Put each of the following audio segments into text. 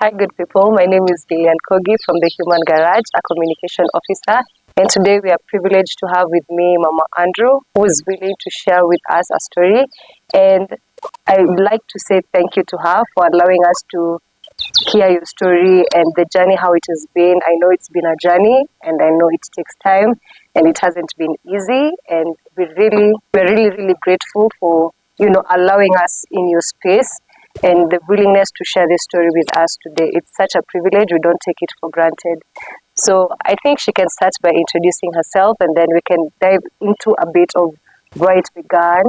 Hi, good people. My name is Gillian Kogi from the Human Garage, a communication officer. And today we are privileged to have with me Mama Andrew, who is willing to share with us a story. And I would like to say thank you to her for allowing us to hear your story and the journey, how it has been. I know it's been a journey, and I know it takes time, and it hasn't been easy. And we're really grateful for allowing us in your space and the willingness to share this story with us today. It's such a privilege. We don't take it for granted. So I think she can start by introducing herself, and then we can dive into a bit of where it began,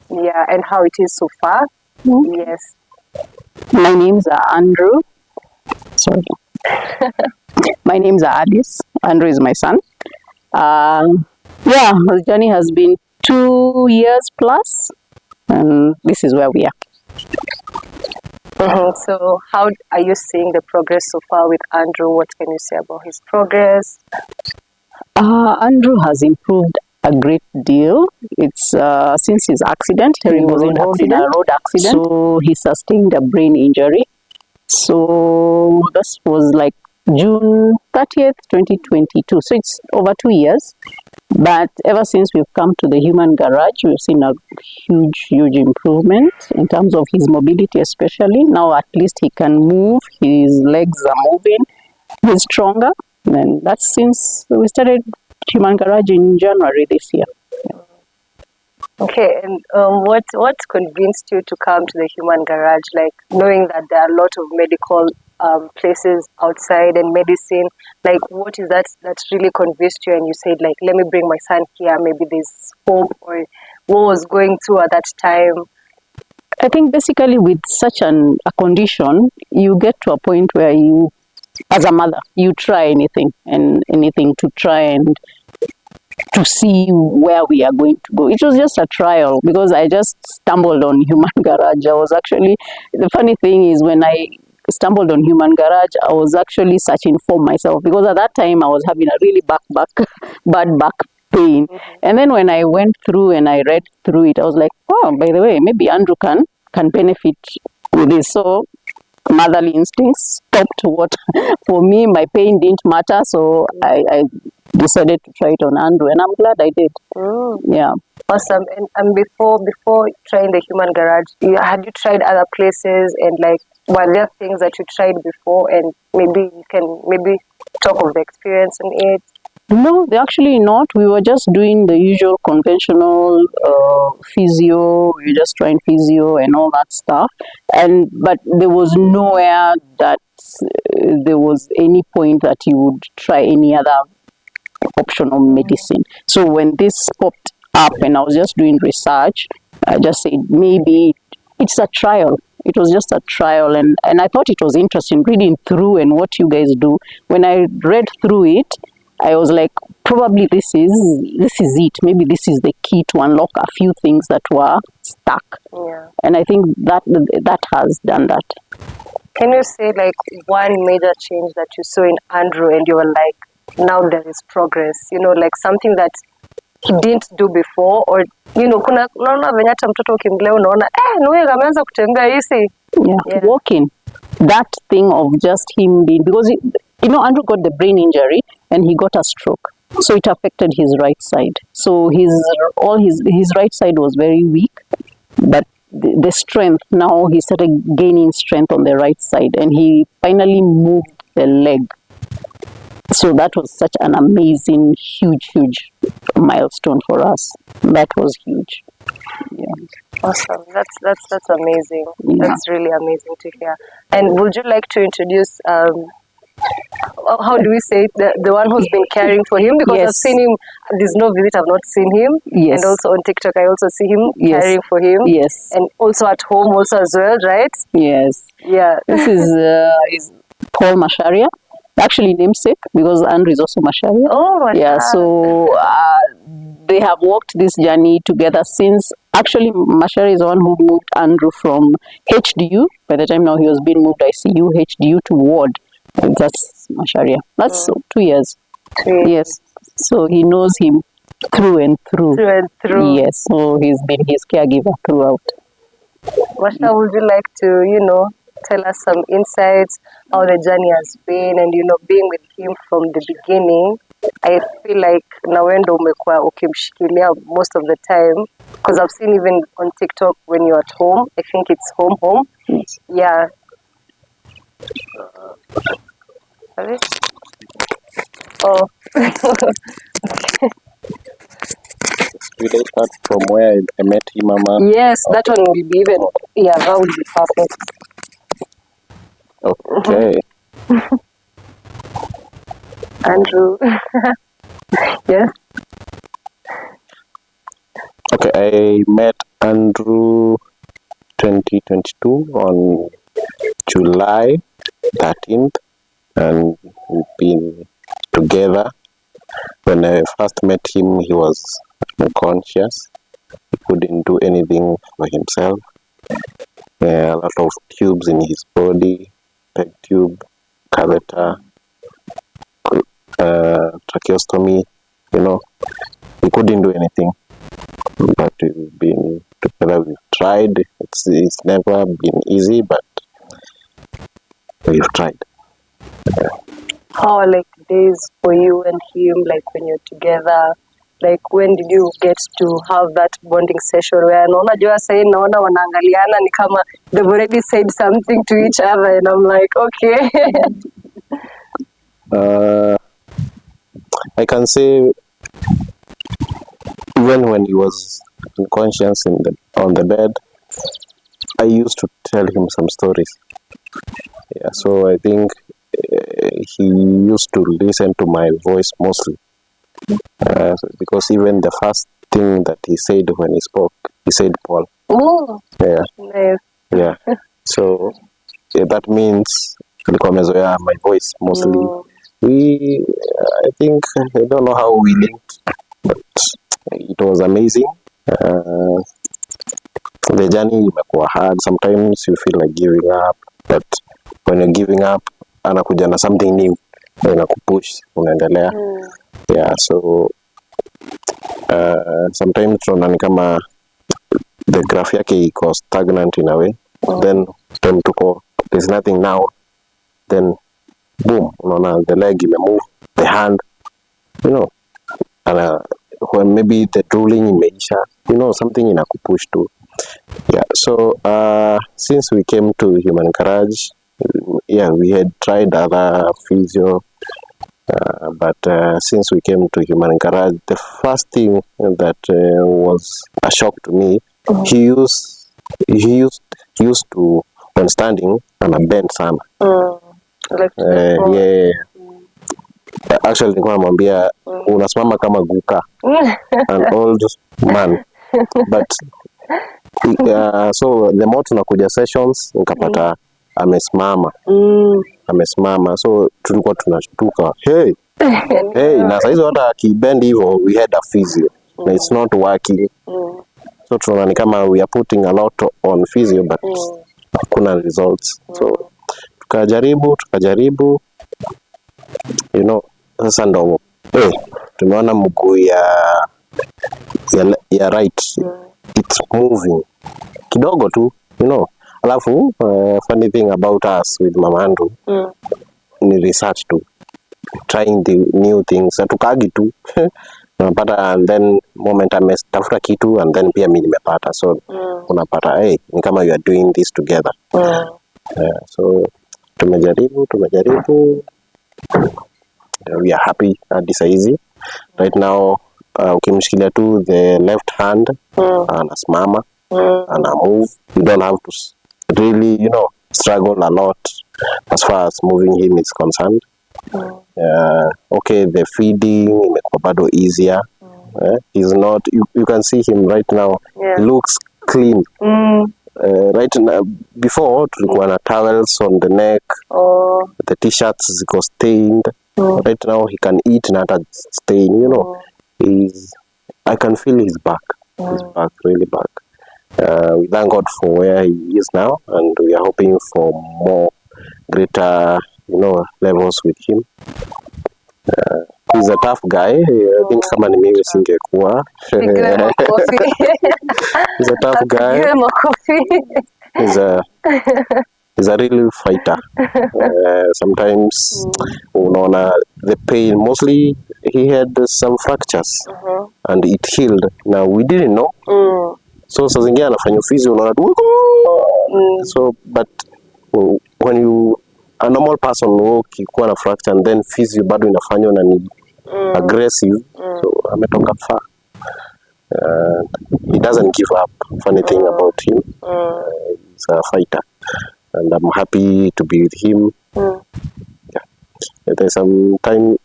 and how it is so far. Mm-hmm. Yes. My name's Andrew. Sorry. My name's Alice. Andrew is my son. The journey has been 2 years plus, and this is where we are. Mm-hmm. So how are you seeing the progress so far with Andrew? What can you say about his progress? Andrew has improved a great deal. It's since his accident. He was involved in a road accident, so he sustained a brain injury. So this was like June 30th, 2022. So it's over 2 years. But ever since we've come to the Human Garage, we've seen a huge improvement in terms of his mobility, especially. Now at least he can move, his legs are moving, he's stronger. And that's since we started Human Garage in January this year. Okay, and what convinced you to come to the Human Garage, like knowing that there are a lot of medical places outside and medicine? Like, what is that really convinced you and you said, like, let me bring my son here, maybe there's hope? Or what was going through at that time? I think basically with such a condition, you get to a point where you, as a mother, you try anything to try and to see where we are going to go. It was just a trial because I just stumbled on Human Garage. The funny thing is, when I stumbled on Human Garage, I was actually searching for myself, because at that time I was having a really bad back pain. Mm-hmm. And then when I went through and I read through it, I was like, oh, by the way, maybe Andrew can benefit with this. So motherly instincts stopped what for me, my pain didn't matter, so I decided to try it on Andrew, and I'm glad I did. Yeah. Awesome. And before trying the Human Garage, had you tried other places, and like, were there things that you tried before, and maybe you can talk of the experience in it? No, they're actually not. We were just doing the usual conventional physio. We were just trying physio and all that stuff. But there was nowhere that there was any point that you would try any other option of medicine. So when this popped up and I was just doing research, I just said maybe it's a trial. It was just a trial, and I thought it was interesting reading through and what you guys do. When I read through it, I was like, probably this is it. Maybe this is the key to unlock a few things that were stuck. Yeah. And I think that has done that. Can you say like one major change that you saw in Andrew and you were like, now there is progress? Like something that he didn't do before, or kuna unaona venye hata mtoto ukimlea unaona niwe ameanza kutembea hivi. Yeah, walking. That thing of just him being, because Andrew got the brain injury and he got a stroke, so it affected his right side. So his right side was very weak, but the strength, now he started gaining strength on the right side, and he finally moved the leg. So that was such an amazing, huge milestone for us. That was huge. Yeah. Awesome. That's amazing. Yeah. That's really amazing to hear. And would you like to introduce how do we say it? The one who's been caring for him? Because yes. I've seen him, there's no visit I've not seen him. Yes. And also on TikTok I also see him caring for him. Yes. And also at home also as well, right? Yes. Yeah. This is called Macharia. Actually namesake, because Andrew is also Macharia. Oh, my yeah. God. So they have walked this journey together since. Actually, Macharia is the one who moved Andrew from HDU. By the time now he was being moved ICU, HDU to ward. And that's Macharia. That's 2 years. 2 years. Yes. So he knows him through and through. Through and through. Yes. So he's been his caregiver throughout. Masha, would you like to, tell us some insights, how the journey has been, and being with him from the beginning. I feel like na wewe ndo umekuwa ukimshikilia most of the time, because I've seen even on TikTok when you're at home, I think it's home. Yes. Yeah. Sorry? Oh. Will I start from where I met him, Mama? Yes, that one will be even, that would be perfect. Okay. Andrew. Yes. Okay, I met Andrew 2022 on July 13th, and we've been together. When I first met him, he was unconscious. He couldn't do anything for himself. A lot of tubes in his body, peg tube, catheter, tracheostomy, he couldn't do anything. But we've been together, we've tried. It's never been easy, but we've tried. How like days for you and him, like when you're together? Like when did you get to have that bonding session where unajua sasa naona wanaangaliana ni kama they've already said something to each other and I'm like, okay. I can say even when he was unconscious on the bed, I used to tell him some stories. Yeah, so I think he used to listen to my voice mostly. Because even the first thing that he said when he spoke, he said Paul. Oh, yeah. Nice. Yeah. So that means alikuwa amezoea my voice mostly. I think, I don't know how we linked, but it was amazing. The journey imekuwa hard. Sometimes you feel like giving up, but when you're giving up, anakuja na something new, inakupush, unaendelea. Yeah, so sometimes tunaona ni kama the graph yake iko stagnant in a way. Then time tuko, there's nothing now, then boom, unaona the leg imemove, the hand, and when maybe the drooling imeisha, something inakupush too. Yeah, so since we came to Human Garage, we had tried other physio, but since we came to Human Garage, the first thing that was a shock to me, he used to, when standing, bend sana. Yeah. Actually nilikuwa namwambia unasimama kama guka, an old man, but so the more tunakuja sessions nikapata amesimama, so tulikuwa tunashtuka, hey, na saizi hata akibend hivyo, we had a physio, and it's not working. So tunaona ni kama we are putting a lot on physio, but hakuna results. So tukajaribu, sasa ndo tumeona mguu ya right, it's moving kidogo tu, alafu funny thing about us with Mama Andrew, ni research tu, trying the new things, hatukagi tu unapata, and then moment ametafuta kitu, and then pia mimi nimepata, so unapata ni kama you are doing this together. So tumejaribu, we are happy hadi saizi. Right now ukimshikilia tu the left hand, anasimama, ana move. You don't have to really struggle a lot as far as moving him is concerned. Okay, the feeding imekuwa bado easier. He's not, you can see him right now, he looks clean. Right now, before tulikuwa na towels on the neck, the t-shirts ziko stained. Right now he can eat not a stain, I can feel he's back. He's back, really back. We thank God for where he is now, and we are hoping for more greater levels with him. He's a tough guy. I think kama ni mimi singekuwa. He's a tough guy. he's a real fighter. Sometimes unaona the pain, mostly he had some fractures and it healed. Now we didn't know. So saa zingine anafanya physio unaona tu so but when you a normal person ukikuwa na fracture and then physio bado inafanywa na ni aggressive, so ametoka far. He doesn't give up. Funny thing about him, he's a fighter, and I'm happy to be with him. Yeah. There's some time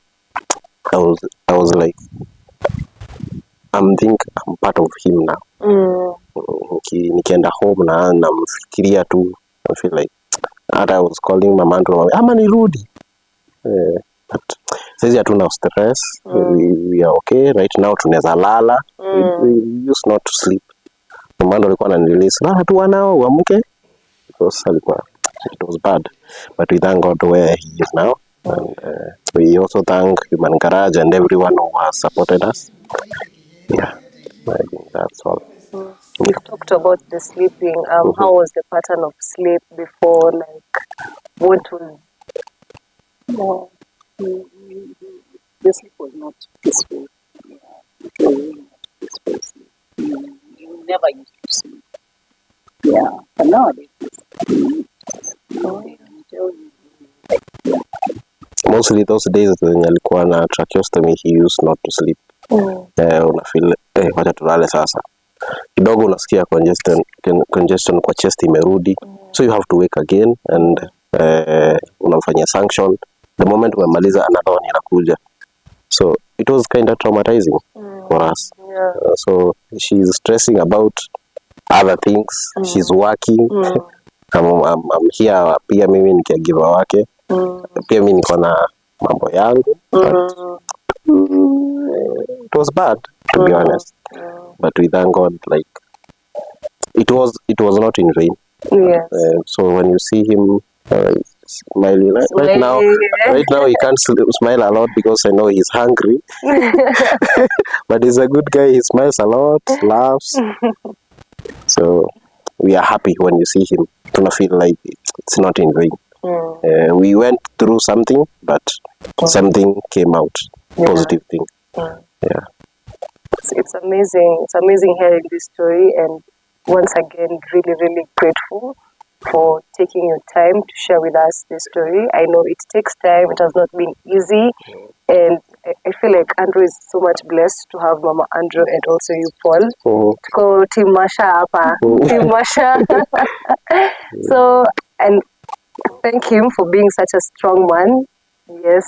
I was like, I'm part of him now. Nikienda home na namfikiria tu, I feel like I was calling my mom, ama nirudi. But sasa hatuna stress. We are okay right now, tunaweza lala. We used not to sleep. Mama alikuwa ananirelease, lala tu wanao uamke, because it was bad, but we thank God where he is now. And we also thank Human Garage and everyone who has supported us. Yeah, I think that's all. You've talked about the sleeping. How was the pattern of sleep before? Like, what was? No, the sleep was not peaceful. Yeah, it was really not peaceful sleep. You never used to sleep. Yeah, but nowadays, mostly those days when alikuwa na tracheostomy, he used not to sleep. Unafeel wacha tulale sasa kidogo, unasikia congestion kwa chest imerudi, so you have to wake again and unafanya sanction. The moment umemaliza another one inakuja, so it was kind of traumatizing for us. So she's stressing about other things. She's working. I'm here pia mimi ni caregiver wake. Pia mimi niko na mambo yangu. It was bad, to be honest. But we thank God, like it was not in vain. Yes. So when you see him smiling right now he can't smile a lot because I know he's hungry. But he's a good guy. He smiles a lot, laughs. So we are happy when you see him. Tuna feel like it's not in vain. We went through something, but something came out. Positive thing. Yeah. It's amazing. It's amazing hearing this story, and once again, really, really grateful for taking your time to share with us this story. I know it takes time. It has not been easy, and I feel like Andrew is so much blessed to have Mama Andrew and also you, Paul. Tuko Team Masha hapa. Team Masha. So, and thank him for being such a strong man. Yes.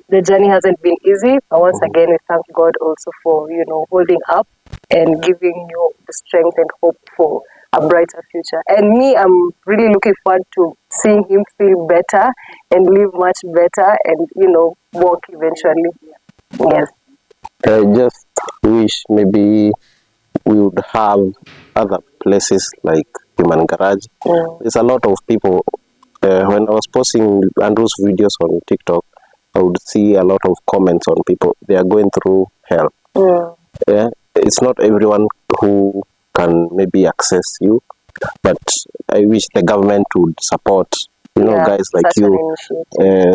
The journey hasn't been easy, but once again, we thank God also for, holding up and giving you the strength and hope for a brighter future. And me, I'm really looking forward to seeing him feel better and live much better and, walk eventually. Yes. I just wish maybe we would have other places like Human Garage. There's a lot of people. When I was posting Andrew's videos on TikTok, I would see a lot of comments on people. They are going through hell. Yeah, it's not everyone who can maybe access you, but I wish the government would support, guys like you.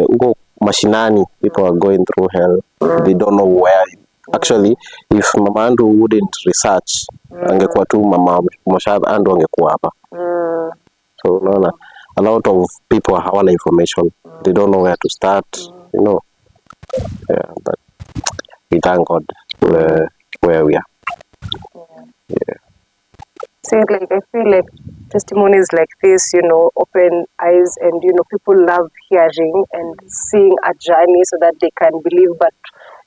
Uko mashinani, people are going through hell. They don't know where. Actually, if Mama Andrew wouldn't research, angekuwa tu Mama Moshad Andrew angekuwa hapa. So unaona, a lot of people hawana information. They don't know where to start. Yeah, but we thank God where we are. See, I feel like testimonies like this, open eyes and, people love hearing and seeing a journey so that they can believe. But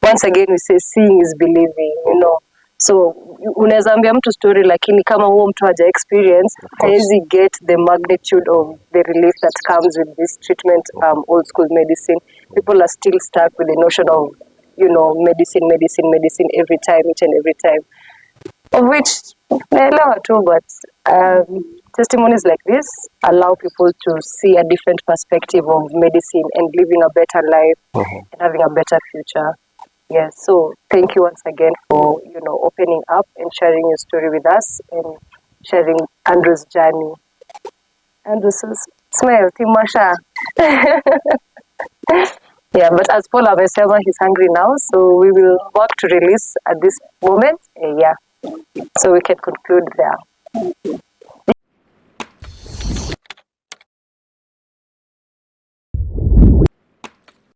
once again, we say seeing is believing, So, unaweza ambia mtu story lakini kama huo mtu haja experience, haezi get the magnitude of the relief that comes with this treatment, old school medicine. People are still stuck with the notion of, medicine every time, each and every time. Of which, naelewa too, but testimonies like this allow people to see a different perspective of medicine and living a better life and having a better future. Yes, so thank you once again for, opening up and sharing your story with us and sharing Andrew's journey. Andrew, smile, Timasha. Yeah, but as Paul amesema, he's hungry now, so we will work to release at this moment. Yeah, so we can conclude there.